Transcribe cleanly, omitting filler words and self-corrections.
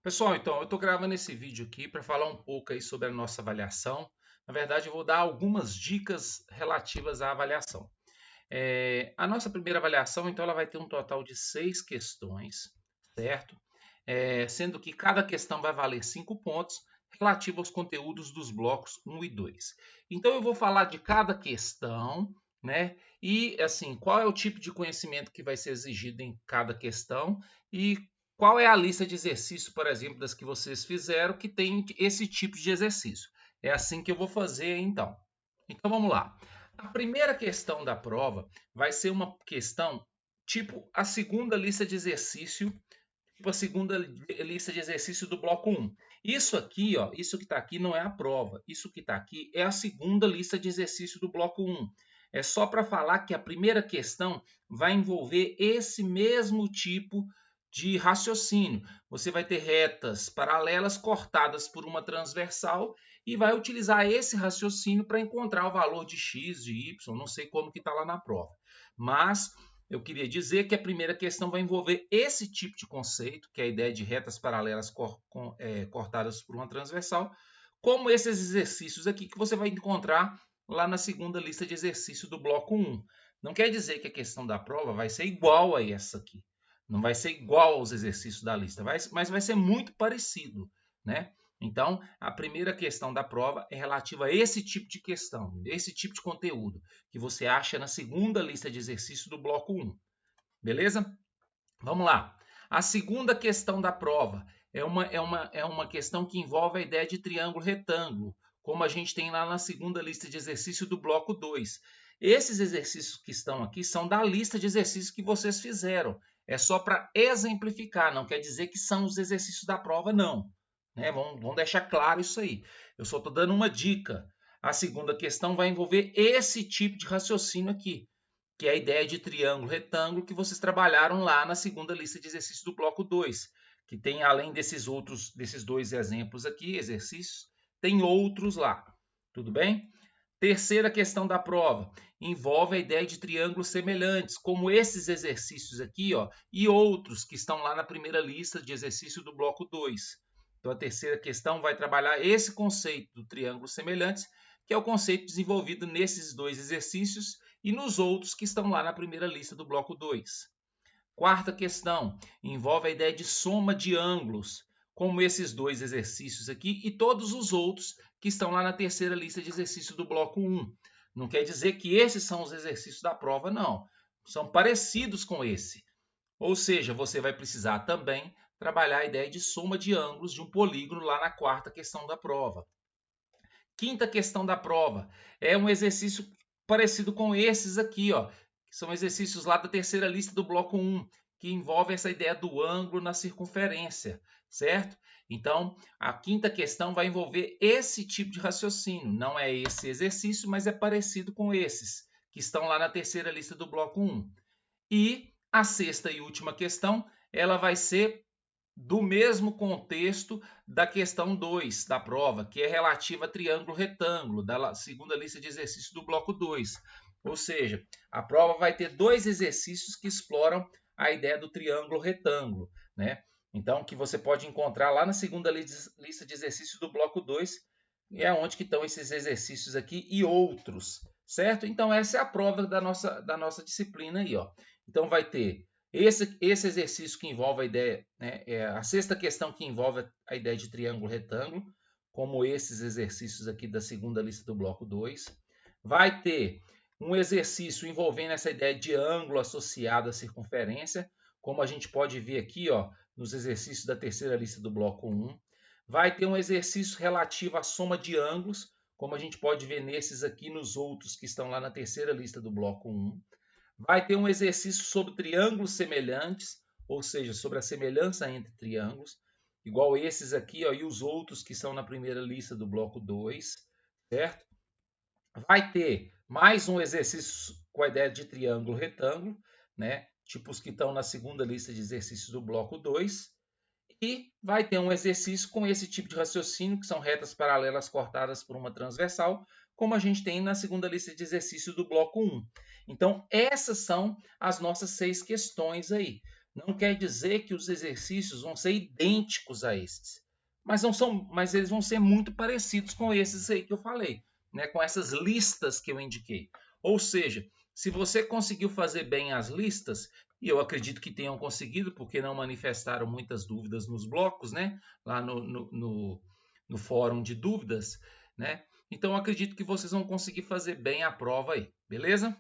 Pessoal, então, eu estou gravando esse vídeo aqui para falar um pouco aí sobre a nossa avaliação. Na verdade, eu vou dar algumas dicas relativas à avaliação. A nossa primeira avaliação, então, ela vai ter um total de 6 questões, certo? Sendo que cada questão vai valer 5 pontos relativo aos conteúdos dos blocos 1 e 2. Então, eu vou falar de cada questão, né? E, assim, qual é o tipo de conhecimento que vai ser exigido em cada questão e qual é a lista de exercícios, por exemplo, das que vocês fizeram que tem esse tipo de exercício. É assim que eu vou fazer, então. Então, vamos lá. A primeira questão da prova vai ser uma questão tipo a segunda lista de exercício, tipo a segunda lista de exercício do bloco 1. Isso aqui, ó, isso que está aqui não é a prova. Isso que está aqui é a segunda lista de exercício do bloco 1. É só para falar que a primeira questão vai envolver esse mesmo tipo de raciocínio. Você vai ter retas paralelas cortadas por uma transversal e vai utilizar esse raciocínio para encontrar o valor de x, de y, não sei como que está lá na prova. Mas eu queria dizer que a primeira questão vai envolver esse tipo de conceito, que é a ideia de retas paralelas cortadas por uma transversal, como esses exercícios aqui que você vai encontrar lá na segunda lista de exercícios do bloco 1. Não quer dizer que a questão da prova vai ser igual a essa aqui. Não vai ser igual aos exercícios da lista, mas vai ser muito parecido, né? Então, a primeira questão da prova é relativa a esse tipo de questão, esse tipo de conteúdo, que você acha na segunda lista de exercícios do bloco 1. Beleza? Vamos lá. A segunda questão da prova é uma questão que envolve a ideia de triângulo retângulo, como a gente tem lá na segunda lista de exercício do bloco 2. Esses exercícios que estão aqui são da lista de exercícios que vocês fizeram. É só para exemplificar, não quer dizer que são os exercícios da prova, não. Né? Vamos deixar claro isso aí. Eu só estou dando uma dica. A segunda questão vai envolver esse tipo de raciocínio aqui, que é a ideia de triângulo retângulo que vocês trabalharam lá na segunda lista de exercícios do bloco 2, que tem, além desses dois exemplos aqui, exercícios, tem outros lá. Tudo bem? Terceira questão da prova envolve a ideia de triângulos semelhantes, como esses exercícios aqui, ó, e outros que estão lá na primeira lista de exercício do bloco 2. Então, a terceira questão vai trabalhar esse conceito do triângulo semelhantes, que é o conceito desenvolvido nesses dois exercícios e nos outros que estão lá na primeira lista do bloco 2. Quarta questão envolve a ideia de soma de ângulos, como esses dois exercícios aqui e todos os outros que estão lá na terceira lista de exercícios do bloco 1. Não quer dizer que esses são os exercícios da prova, não. São parecidos com esse. Ou seja, você vai precisar também trabalhar a ideia de soma de ângulos de um polígono lá na quarta questão da prova. Quinta questão da prova é um exercício parecido com esses aqui, ó, que são exercícios lá da terceira lista do bloco 1, que envolve essa ideia do ângulo na circunferência, certo? Então, a quinta questão vai envolver esse tipo de raciocínio. Não é esse exercício, mas é parecido com esses, que estão lá na terceira lista do bloco 1. E a sexta e última questão, ela vai ser do mesmo contexto da questão 2 da prova, que é relativa a triângulo retângulo, da segunda lista de exercícios do bloco 2. Ou seja, a prova vai ter dois exercícios que exploram a ideia do triângulo retângulo, né? Então, que você pode encontrar lá na segunda lista de exercícios do bloco 2, é onde que estão esses exercícios aqui e outros, certo? Então, essa é a prova da nossa disciplina aí, ó. Então, vai ter esse exercício que envolve a ideia, né, a sexta questão que envolve a ideia de triângulo retângulo, como esses exercícios aqui da segunda lista do bloco 2. Vai ter um exercício envolvendo essa ideia de ângulo associado à circunferência, como a gente pode ver aqui, ó, nos exercícios da terceira lista do bloco 1. Vai ter um exercício relativo à soma de ângulos, como a gente pode ver nesses aqui nos outros que estão lá na terceira lista do bloco 1. Vai ter um exercício sobre triângulos semelhantes, ou seja, sobre a semelhança entre triângulos, igual esses aqui, ó, e os outros que são na primeira lista do bloco 2, certo? Vai ter mais um exercício com a ideia de triângulo retângulo, né? Tipo os que estão na segunda lista de exercícios do bloco 2. E vai ter um exercício com esse tipo de raciocínio, que são retas paralelas cortadas por uma transversal, como a gente tem na segunda lista de exercícios do bloco 1. Então, essas são as nossas 6 questões aí. Não quer dizer que os exercícios vão ser idênticos a esses, mas não são, mas eles vão ser muito parecidos com esses aí que eu falei, né? Com essas listas que eu indiquei. Ou seja, se você conseguiu fazer bem as listas, e eu acredito que tenham conseguido, porque não manifestaram muitas dúvidas nos blocos, né? Lá no fórum de dúvidas, né? Então eu acredito que vocês vão conseguir fazer bem a prova aí, beleza?